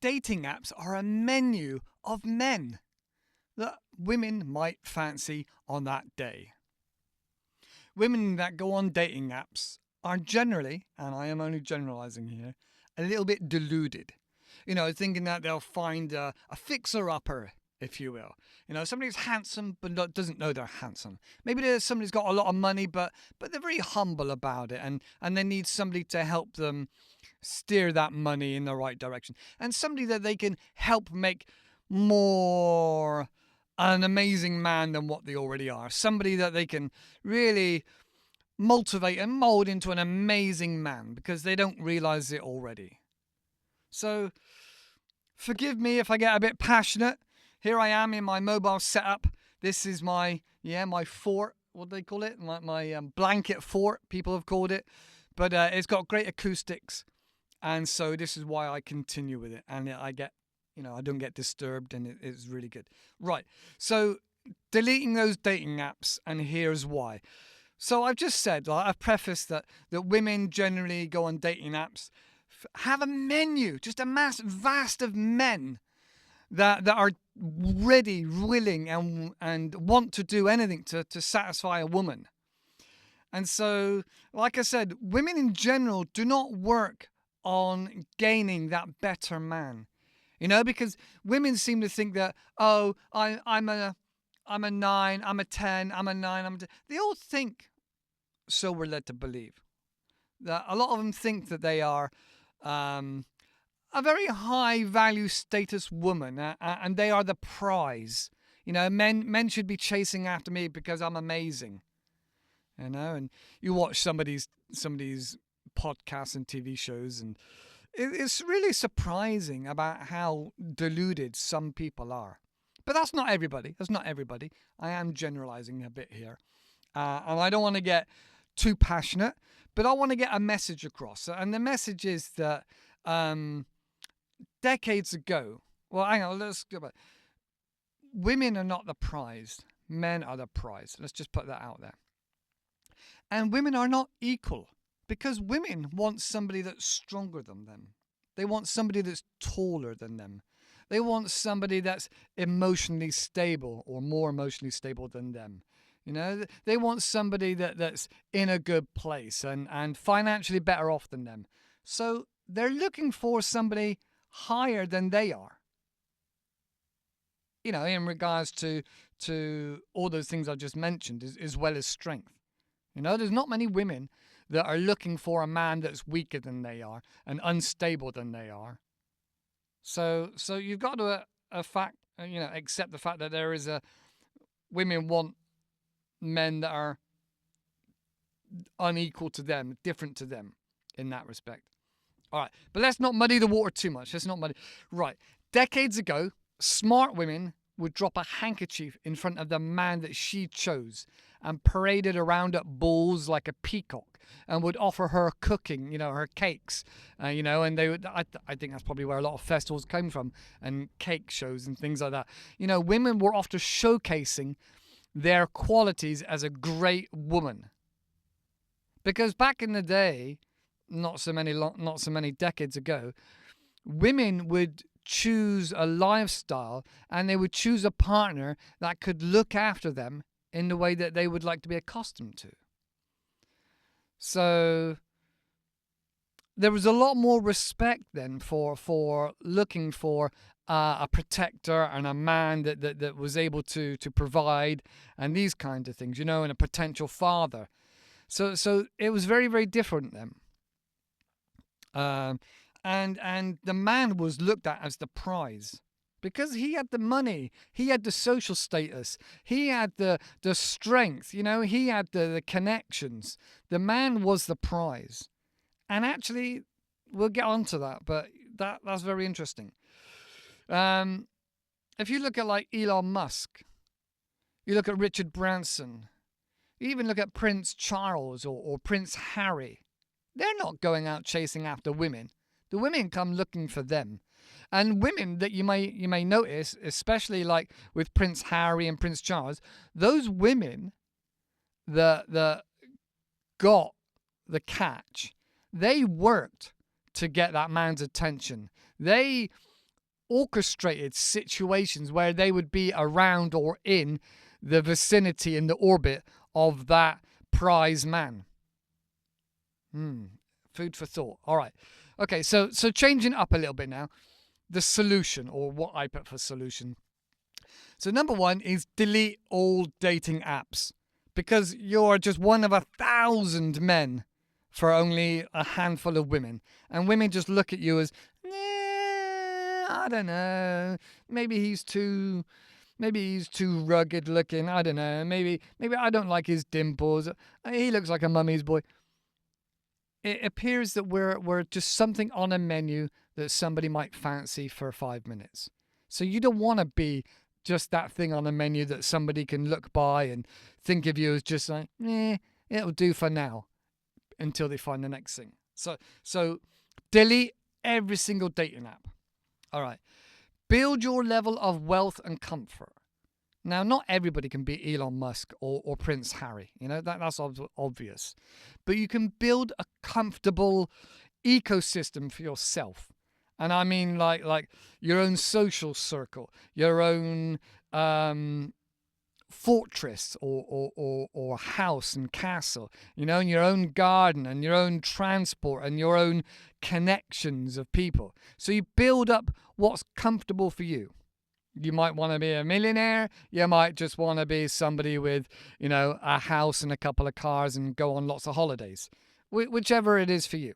dating apps are a menu of men that women might fancy on that day. Women that go on dating apps are generally, and I am only generalizing here, a little bit deluded. Thinking that they'll find a fixer-upper, if you will. Somebody's handsome but doesn't know they're handsome. Maybe somebody's got a lot of money but they're very humble about it, and they need somebody to help them steer that money in the right direction. And somebody that they can help make more an amazing man than what they already are. Somebody that they can really motivate and mold into an amazing man because they don't realize it already. So, forgive me if I get a bit passionate. Here I am in my mobile setup. This is my fort. What do they call it? My blanket fort, people have called it. But it's got great acoustics. And so this is why I continue with it. And I get, I don't get disturbed, and it's really good. Right. So, deleting those dating apps, and here's why. So I've just said, I've prefaced that women generally go on dating apps, have a menu, just a vast of men that are ready, willing, and want to do anything to satisfy a woman. And so, like I said, women in general do not work on gaining that better man. Because women seem to think that, I'm a 9, I'm a 10, I'm a 9, I'm a 10. They all think, so we're led to believe, that a lot of them think that they are a very high value status woman, and they are the prize. Men should be chasing after me because I'm amazing. And you watch somebody's podcasts and TV shows, and it's really surprising about how deluded some people are. But that's not everybody. I am generalizing a bit here. And I don't want to get too passionate, but I want to get a message across. And the message is that decades ago, well, hang on, let's go back. Women are not the prize. Men are the prize. Let's just put that out there. And women are not equal, because women want somebody that's stronger than them. They want somebody that's taller than them. They want somebody that's emotionally stable or more emotionally stable than them. They want somebody that's in a good place and financially better off than them. So they're looking for somebody higher than they are. In regards to all those things I just mentioned, as well as strength. There's not many women that are looking for a man that's weaker than they are and unstable than they are. So you've got to accept the fact that there is women want men that are unequal to them, different to them in that respect. All right, but let's not muddy the water too much. Right, decades ago, smart women would drop a handkerchief in front of the man that she chose and paraded around at balls like a peacock and would offer her cooking, her cakes, and they would, I think that's probably where a lot of festivals came from, and cake shows and things like that. Women were often showcasing their qualities as a great woman. Because back in the day, not so many decades ago, women would choose a lifestyle, and they would choose a partner that could look after them in the way that they would like to be accustomed to. So there was a lot more respect then for looking for a protector and a man that was able to provide and these kinds of things, and a potential father. So it was very, very different then. And the man was looked at as the prize because he had the money, he had the social status, he had the strength, he had the connections. The man was the prize. And actually, we'll get onto that, but that's very interesting. If you look at like Elon Musk, you look at Richard Branson, you even look at Prince Charles or Prince Harry, they're not going out chasing after women. The women come looking for them. And women that you may notice, especially like with Prince Harry and Prince Charles, those women that got the catch, they worked to get that man's attention. They orchestrated situations where they would be around or in the vicinity, in the orbit of that prize man. Food for thought. All right. Okay, so changing up a little bit now. The solution, or what I put for solution. So number one is delete all dating apps, because you're just one of 1,000 men for only a handful of women. And women just look at you as, I don't know, maybe he's too rugged looking. I don't know. Maybe I don't like his dimples. He looks like a mummy's boy. It appears that we're just something on a menu that somebody might fancy for 5 minutes. So you don't want to be just that thing on a menu that somebody can look by and think of you as just like, it'll do for now, until they find the next thing. So delete every single dating app. All right. Build your level of wealth and comfort. Now, not everybody can be Elon Musk or Prince Harry. That's obvious. But you can build a comfortable ecosystem for yourself. And I mean like your own social circle, your own fortress or house and castle, and your own garden and your own transport and your own connections of people. So you build up what's comfortable for you. You might want to be a millionaire. You might just want to be somebody with, a house and a couple of cars and go on lots of holidays. Whichever it is for you.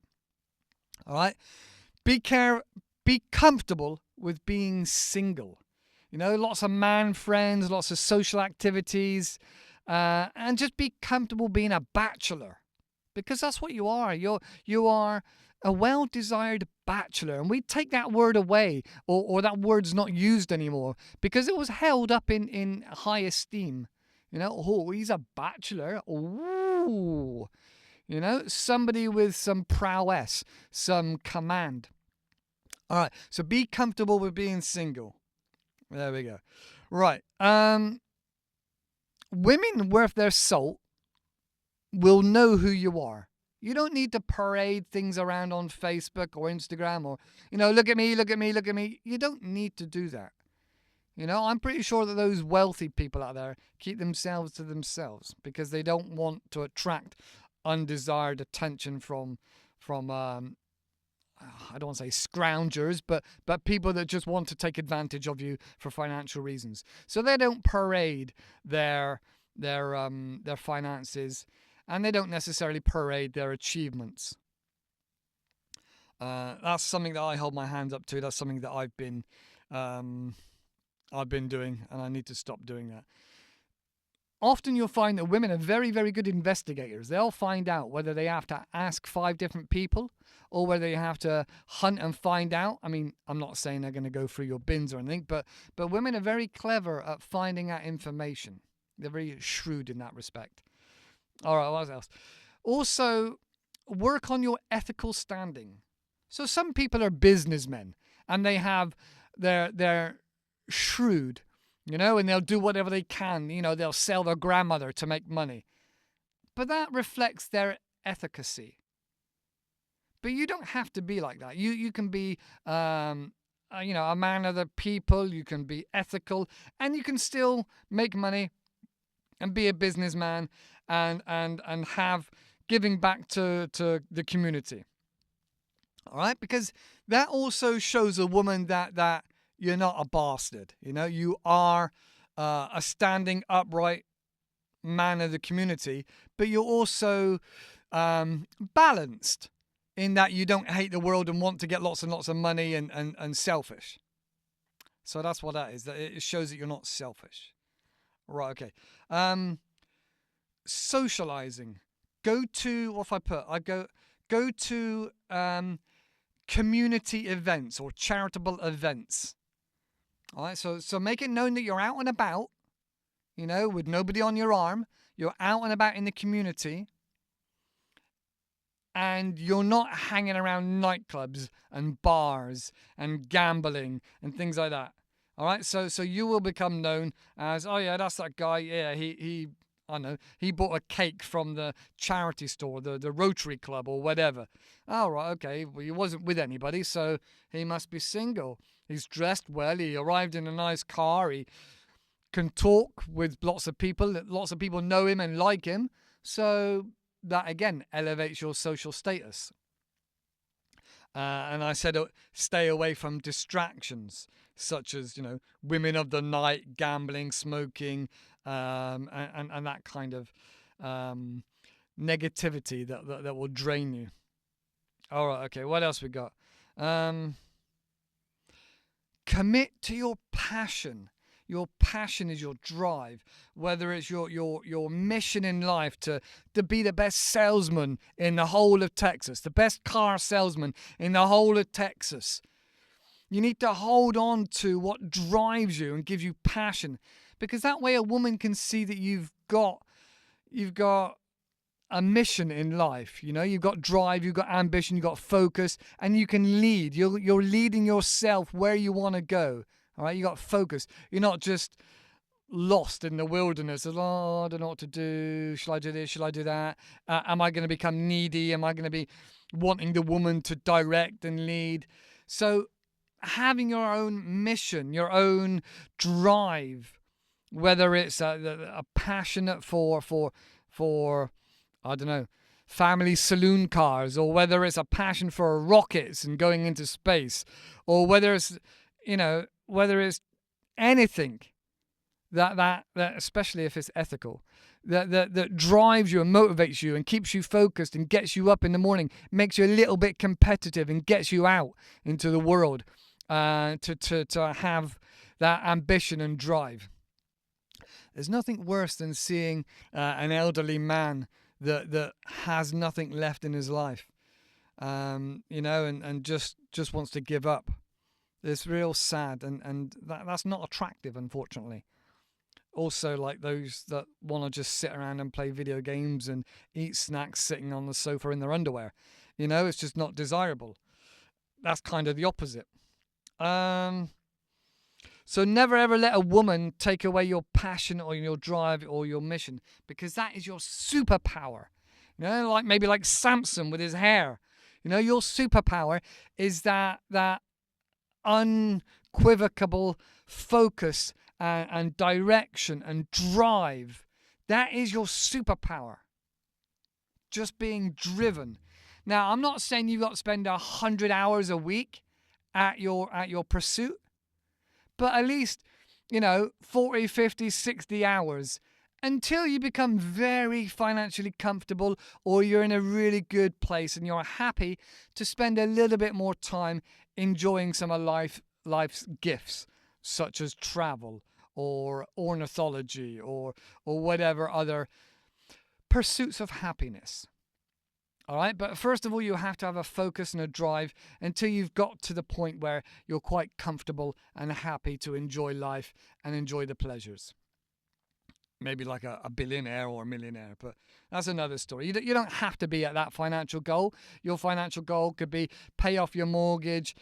All right? Be comfortable with being single. Lots of man friends, lots of social activities, and just be comfortable being a bachelor, because that's what you are. You are a well-desired bachelor, and we take that word away, or that word's not used anymore, because it was held up in high esteem. He's a bachelor. Ooh, somebody with some prowess, some command. All right, so be comfortable with being single. There we go. Right. Women worth their salt will know who you are. You don't need to parade things around on Facebook or Instagram or, look at me, look at me, look at me. You don't need to do that. I'm pretty sure that those wealthy people out there keep themselves to themselves because they don't want to attract undesired attention from I don't want to say scroungers, but people that just want to take advantage of you for financial reasons. So they don't parade their finances, and they don't necessarily parade their achievements. That's something that I hold my hands up to. That's something that I've been doing, and I need to stop doing that. Often you'll find that women are very, very good investigators. They'll find out whether they have to ask 5 different people or whether you have to hunt and find out. I mean, I'm not saying they're going to go through your bins or anything, but women are very clever at finding out information. They're very shrewd in that respect. All right, what else? Also, work on your ethical standing. So some people are businessmen and they have they're shrewd, and they'll do whatever they can. They'll sell their grandmother to make money. But that reflects their efficacy. But you don't have to be like that. You can be, a man of the people. You can be ethical, and you can still make money and be a businessman and have giving back to the community. All right, because that also shows a woman that you're not a bastard. You are a standing upright man of the community, but you're also balanced in that you don't hate the world and want to get lots and lots of money and selfish. So that's what that is. That it shows that you're not selfish. Right, okay. Socializing. Go to, what if I put? I go to community events or charitable events. All right, so make it known that you're out and about, with nobody on your arm. You're out and about in the community. And you're not hanging around nightclubs and bars and gambling and things like that. All right, so you will become known as, oh yeah, that's that guy. Yeah, he I know, he bought a cake from the charity store, the Rotary Club or whatever. Oh, right, okay, well, he wasn't with anybody, so he must be single. He's dressed well, he arrived in a nice car, he can talk with lots of people know him and like him, so that again elevates your social status. And I said, stay away from distractions such as, women of the night, gambling, smoking, and that kind of negativity that will drain you. All right, okay, what else we got? Commit to your passion. Your passion is your drive, whether it's your mission in life to be the best salesman in the whole of Texas, the best car salesman in the whole of Texas. You need to hold on to what drives you and gives you passion, because that way a woman can see that you've got a mission in life. You've got drive, you've got ambition, you've got focus, and you can lead. You're leading yourself where you want to go. All right, you got focus. You're not just lost in the wilderness. I don't know what to do. Shall I do this? Shall I do that? Am I going to become needy? Am I going to be wanting the woman to direct and lead? So having your own mission, your own drive, whether it's a passionate for I don't know, family saloon cars, or whether it's a passion for rockets and going into space, or whether it's anything that especially if it's ethical, that drives you and motivates you and keeps you focused and gets you up in the morning, makes you a little bit competitive and gets you out into the world to have that ambition and drive. There's nothing worse than seeing an elderly man that has nothing left in his life, and just wants to give up. It's real sad, and that's not attractive, unfortunately. Also, like those that want to just sit around and play video games and eat snacks sitting on the sofa in their underwear. It's just not desirable. That's kind of the opposite. So never ever let a woman take away your passion or your drive or your mission, because that is your superpower. Like Samson with his hair. Your superpower is that unequivocal focus and direction and drive. That is your superpower. Just being driven. Now, I'm not saying you've got to spend 100 hours a week at your pursuit, but at least, 40, 50, 60 hours until you become very financially comfortable, or you're in a really good place and you're happy to spend a little bit more time enjoying some of life's gifts, such as travel or ornithology or whatever other pursuits of happiness. All right, but first of all, you have to have a focus and a drive until you've got to the point where you're quite comfortable and happy to enjoy life and enjoy the pleasures. Maybe like a billionaire or a millionaire, but that's another story. You don't have to be at that financial goal. Your financial goal could be pay off your mortgage,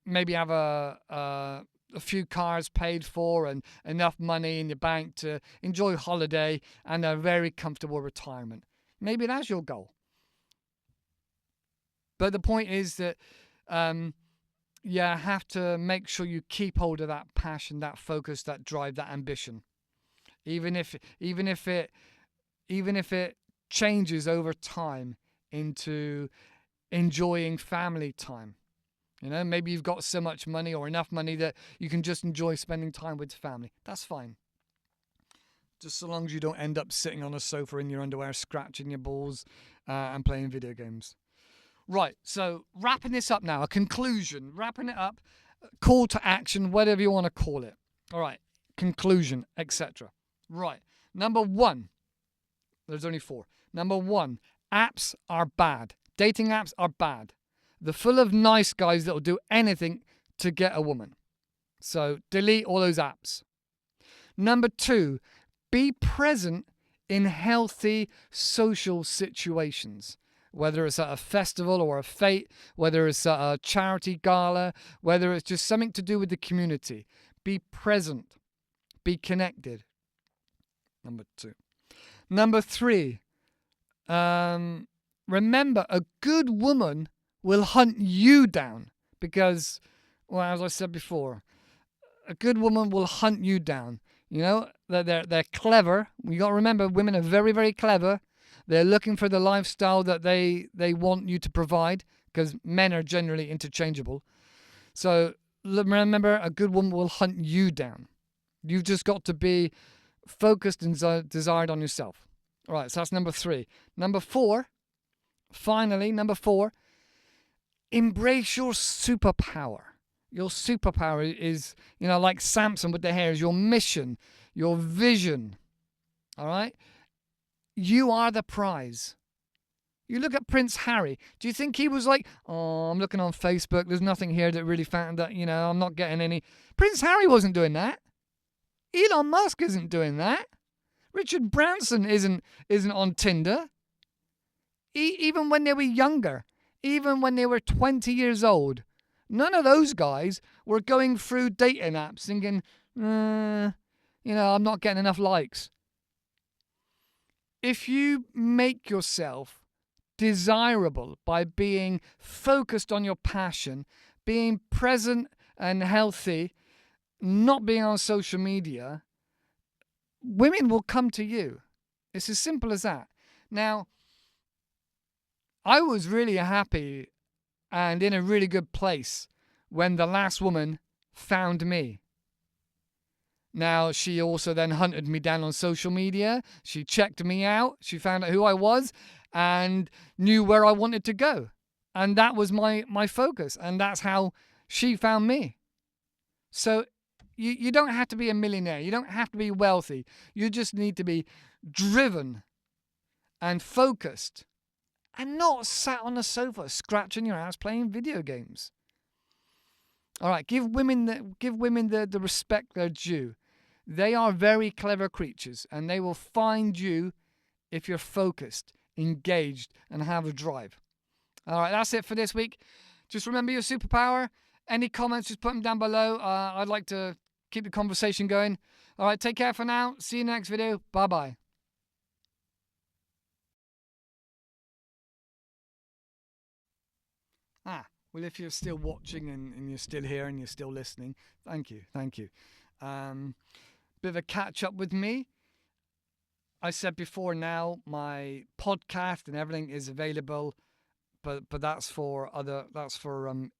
maybe have a few cars paid for and enough money in your bank to enjoy holiday and a very comfortable retirement. Maybe that's your goal. But the point is that you have to make sure you keep hold of that passion, that focus, that drive, that ambition. Even if it changes over time into enjoying family time. Maybe you've got so much money or enough money that you can just enjoy spending time with family. That's fine. Just so long as you don't end up sitting on a sofa in your underwear, scratching your balls and playing video games. Right, so wrapping this up now, a conclusion, wrapping it up, call to action, whatever you want to call it. All right, conclusion, etc. Right, number one, there's only 4. Number 1, apps are bad. Dating apps are bad. They're full of nice guys that will do anything to get a woman. So delete all those apps. Number 2, be present in healthy social situations. Whether it's at a festival or a fete, whether it's at a charity gala, whether it's just something to do with the community. Be present. Be connected. Number 2. Number 3, remember, a good woman will hunt you down because, well, as I said before, a good woman will hunt you down. You know, they're clever. You got to remember, women are very, very clever. They're looking for the lifestyle that they want you to provide because men are generally interchangeable. So remember, a good woman will hunt you down. You've just got to be focused and desired on yourself. All right, so that's number 3. Number 4, finally, number 4, embrace your superpower. Your superpower is, like Samson with the hair, is your mission, your vision. All right? You are the prize. You look at Prince Harry. Do you think he was like, oh, I'm looking on Facebook, there's nothing here that really found that, I'm not getting any. Prince Harry wasn't doing that. Elon Musk isn't doing that. Richard Branson isn't on Tinder. Even when they were younger, even when they were 20 years old, none of those guys were going through dating apps thinking, I'm not getting enough likes. If you make yourself desirable by being focused on your passion, being present and healthy, not being on social media, women will come to you. It's as simple as that. Now, I was really happy and in a really good place when the last woman found me. Now, she also then hunted me down on social media. She checked me out. She found out who I was and knew where I wanted to go. And that was my focus. And that's how she found me. So you don't have to be a millionaire. You don't have to be wealthy. You just need to be driven and focused and not sat on the sofa scratching your ass playing video games. All right, give women the respect they're due. They are very clever creatures, and they will find you if you're focused, engaged, and have a drive. All right, that's it for this week. Just remember your superpower. Any comments, just put them down below. I'd like to keep the conversation going. All right, take care for now. See you in the next video. Bye-bye. Well, if you're still watching and you're still here and you're still listening, thank you. Bit of a catch up with me. I said before, now my podcast and everything is available, but that's for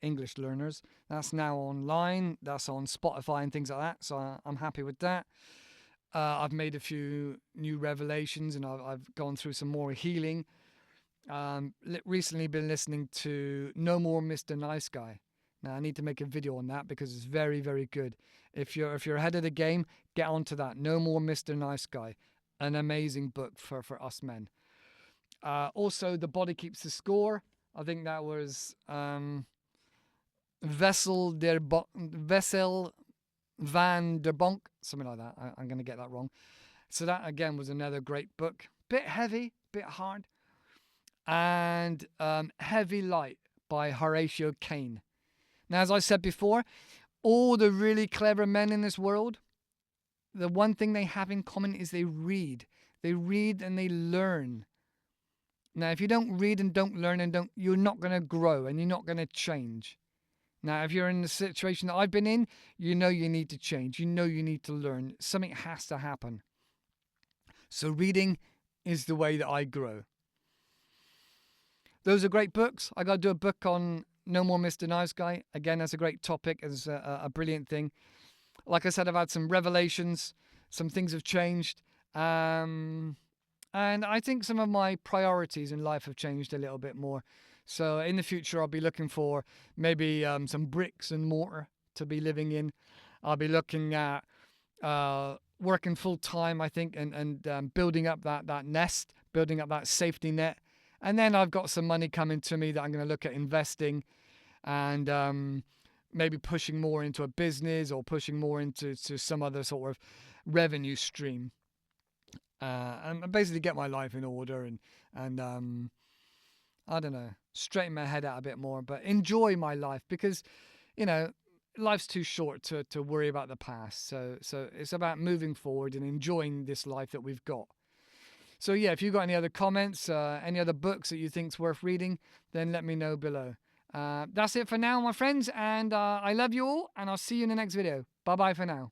English learners. That's now online. That's on Spotify and things like that. So I'm happy with that. I've made a few new revelations and I've gone through some more healing. Recently been listening to No More Mr. Nice Guy. Now I need to make a video on that because it's very, very good. If you're ahead of the game, get onto that. No More Mr. Nice Guy. An amazing book for us men. Also, The Body Keeps the Score. I think that was Vessel van der Bonk, something like that. I'm going to get that wrong. So that again was another great book. Bit heavy, bit hard. And Heavy Light by Horatio Caine. Now, as I said before, all the really clever men in this world, the one thing they have in common is they read. They read and they learn. Now, if you don't read and don't learn you're not going to grow and you're not going to change. Now, if you're in the situation that I've been in, you know you need to change. You know you need to learn. Something has to happen. So reading is the way that I grow. Those are great books. I got to do a book on No More Mr. Nice Guy. Again, that's a great topic. It's a brilliant thing. Like I said, I've had some revelations. Some things have changed. And I think some of my priorities in life have changed a little bit more. So in the future, I'll be looking for maybe some bricks and mortar to be living in. I'll be looking at working full time, I think, and building up that nest, building up that safety net. And then I've got some money coming to me that I'm going to look at investing and maybe pushing more into a business or pushing more into some other sort of revenue stream. And basically get my life in order and I don't know, straighten my head out a bit more, but enjoy my life because, life's too short to worry about the past. So it's about moving forward and enjoying this life that we've got. So yeah, if you've got any other comments, any other books that you think's worth reading, then let me know below. That's it for now, my friends, and I love you all, and I'll see you in the next video. Bye bye for now.